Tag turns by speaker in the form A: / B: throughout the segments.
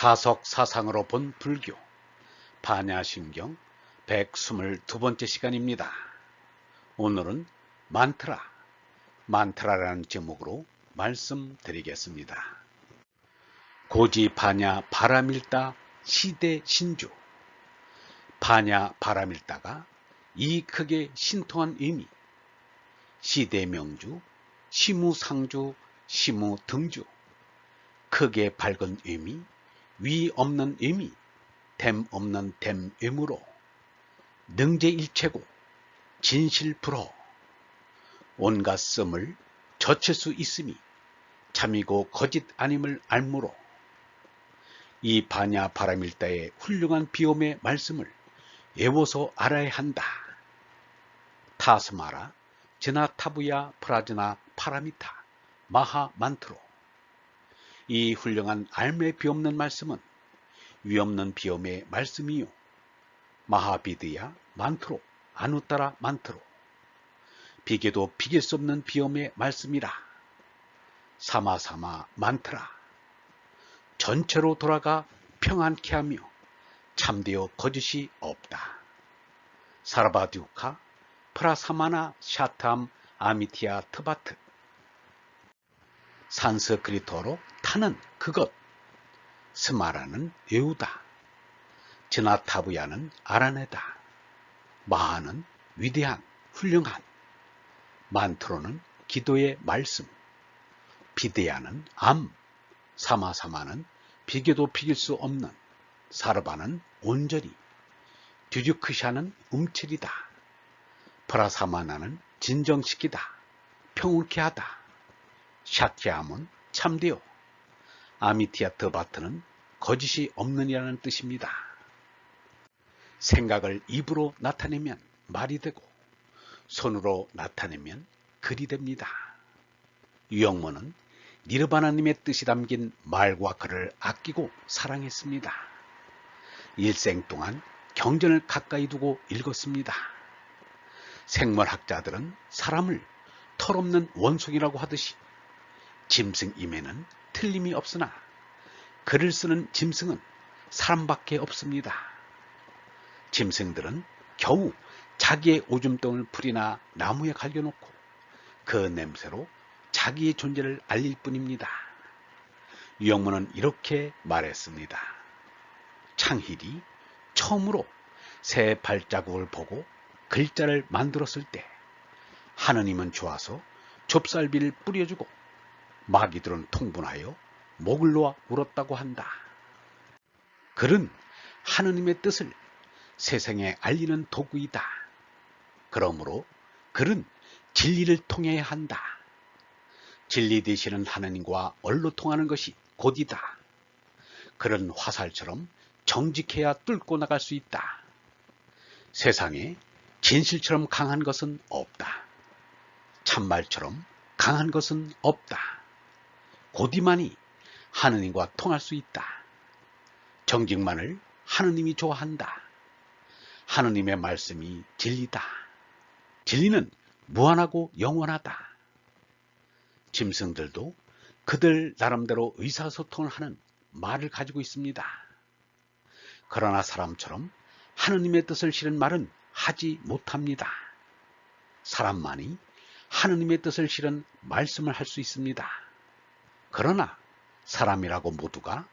A: 다석 사상으로 본 불교 반야심경 122번째 시간입니다. 오늘은 만트라라는 제목으로 말씀드리겠습니다. 고지 반야 바라밀다 시대 신주. 반야 바라밀다가 이 크게 신통한 의미, 시대 명주, 시무상주, 시무등주, 크게 밝은 의미, 위 없는 의미, 됨 없는 됨의무로 능제일체고 진실불허 온갖 씀을 젖힐 수 있음이 참이고 거짓 아님을 알므로 이 반야 바라밀다의 훌륭한 비옴의 말씀을 외워서 알아야 한다. 타스마라 제나타부야 프라즈나 파라미타 마하만트로. 이 훌륭한 알매 비없는 말씀은 위없는 비엄의 말씀이요 마하비드야 만트로 아누따라 만트로. 비계도 비길 수 없는 비엄의 말씀이라. 사마사마 만트라. 전체로 돌아가 평안케 하며 참되어 거짓이 없다. 사라바듀카 프라사마나 샤탐 아미티아 트바트. 산스크리트어로 타는 그것, 스마라는 외우다, 제나타부야는 알아내다, 마하는 위대한, 훌륭한, 만트로는 기도의 말씀, 비데야는 암, 사마사마는 비교도 비길 수 없는, 사르바는 온전히, 듀듀크샤는 움츠리다, 프라사마나는 진정시키다, 평온케 하다, 샤티암은 참되어, 아미티아트바트는 거짓이 없느니라는 뜻입니다. 생각을 입으로 나타내면 말이 되고 손으로 나타내면 글이 됩니다. 유영모는 니르바나님의 뜻이 담긴 말과 글을 아끼고 사랑했습니다. 일생 동안 경전을 가까이 두고 읽었습니다. 생물학자들은 사람을 털없는 원숭이라고 하듯이 짐승임에는 틀림이 없으나 글을 쓰는 짐승은 사람밖에 없습니다. 짐승들은 겨우 자기의 오줌덩을 풀이나 나무에 갈겨놓고 그 냄새로 자기의 존재를 알릴 뿐입니다. 유영문은 이렇게 말했습니다. 창힐이 처음으로 새 발자국을 보고 글자를 만들었을 때 하느님은 좋아서 좁쌀비를 뿌려주고 마귀들은 통분하여 목을 놓아 울었다고 한다. 글은 하느님의 뜻을 세상에 알리는 도구이다. 그러므로 글은 진리를 통해야 한다. 진리 되시는 하느님과 얼로 통하는 것이 곧이다. 글은 화살처럼 정직해야 뚫고 나갈 수 있다. 세상에 진실처럼 강한 것은 없다. 참말처럼 강한 것은 없다. 곧이만이 하느님과 통할 수 있다. 정직만을 하느님이 좋아한다. 하느님의 말씀이 진리다. 진리는 무한하고 영원하다. 짐승들도 그들 나름대로 의사소통을 하는 말을 가지고 있습니다. 그러나 사람처럼 하느님의 뜻을 실은 말은 하지 못합니다. 사람만이 하느님의 뜻을 실은 말씀을 할 수 있습니다. 그러나 사람이라고 모두가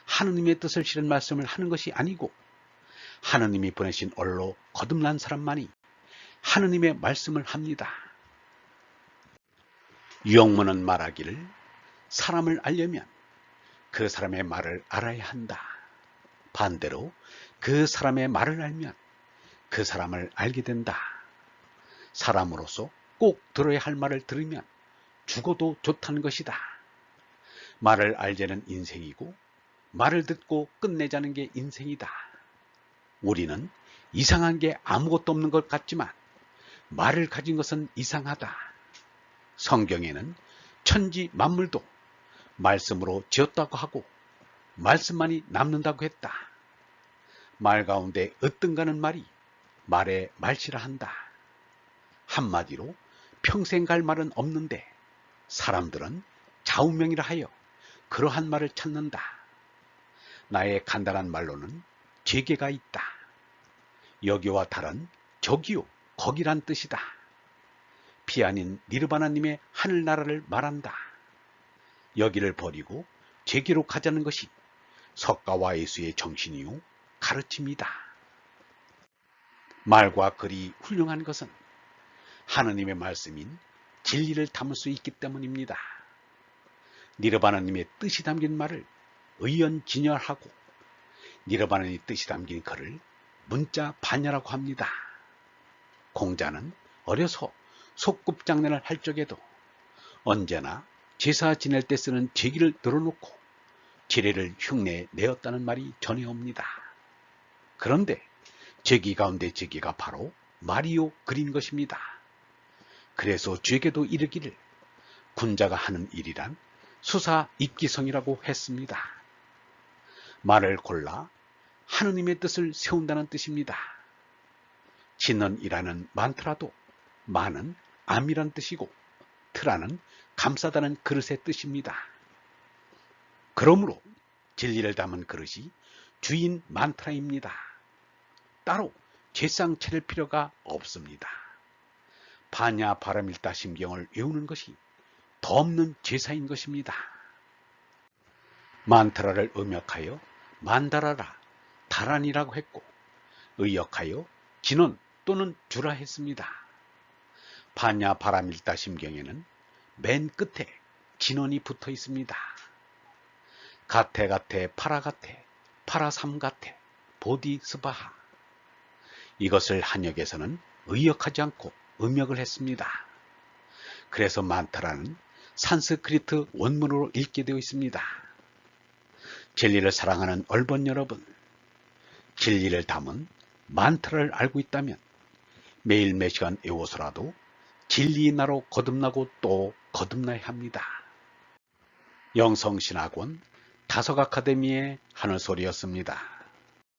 A: 하느님의 뜻을 실은 말씀을 하는 것이 아니고 하느님이 보내신 얼로 거듭난 사람만이 하느님의 말씀을 합니다. 유영문은 말하기를 사람을 알려면 그 사람의 말을 알아야 한다. 반대로 그 사람의 말을 알면 그 사람을 알게 된다. 사람으로서 꼭 들어야 할 말을 들으면 죽어도 좋다는 것이다. 말을 알자는 인생이고 말을 듣고 끝내자는 게 인생이다. 우리는 이상한 게 아무것도 없는 것 같지만 말을 가진 것은 이상하다. 성경에는 천지 만물도 말씀으로 지었다고 하고 말씀만이 남는다고 했다. 말 가운데 으뜸가는 말이 말의 말씨라 한다. 한마디로 평생 갈 말은 없는데 사람들은 좌우명이라 하여 그러한 말을 찾는다. 나의 간단한 말로는 제게가 있다. 여기와 달은 저기요, 거기란 뜻이다. 피 아닌 니르바나님의 하늘나라를 말한다. 여기를 버리고 제게로 가자는 것이 석가와 예수의 정신이요, 가르침이다. 말과 글이 훌륭한 것은 하느님의 말씀인 진리를 담을 수 있기 때문입니다. 니르바나님의 뜻이 담긴 말을 의연진열하고 니르바나의 뜻이 담긴 글을 문자 반야라고 합니다. 공자는 어려서 소꿉장난을 할 적에도 언제나 제사 지낼 때 쓰는 제기를 늘어놓고 지례를 흉내 내었다는 말이 전해옵니다. 그런데 제기 가운데 제기가 바로 말이요 글인 것입니다. 그래서 죄게도 이르기를 군자가 하는 일이란 수사 입기성이라고 했습니다. 말을 골라 하느님의 뜻을 세운다는 뜻입니다. 진언이라는 많더라도 많은 암이란 뜻이고 트라는 감싸다는 그릇의 뜻입니다. 그러므로 진리를 담은 그릇이 주인 만트라입니다. 따로 제상 차릴 필요가 없습니다. 반야 바라밀다 심경을 외우는 것이 더 없는 제사인 것입니다. 만트라를 음역하여 만다라라, 다란이라고 했고 의역하여 진원 또는 주라 했습니다. 반야 바라밀다 심경에는 맨 끝에 진원이 붙어 있습니다. 가테 파라가테, 파라삼가테, 보디스바하. 이것을 한역에서는 의역하지 않고 음역을 했습니다. 그래서 만타라는 산스크리트 원문으로 읽게 되어 있습니다. 진리를 사랑하는 얼번 여러분, 진리를 담은 만타를 알고 있다면 매일 몇 시간 외워서라도 진리의 나로 거듭나고 또 거듭나야 합니다. 영성신학원 다석아카데미의 하늘소리였습니다.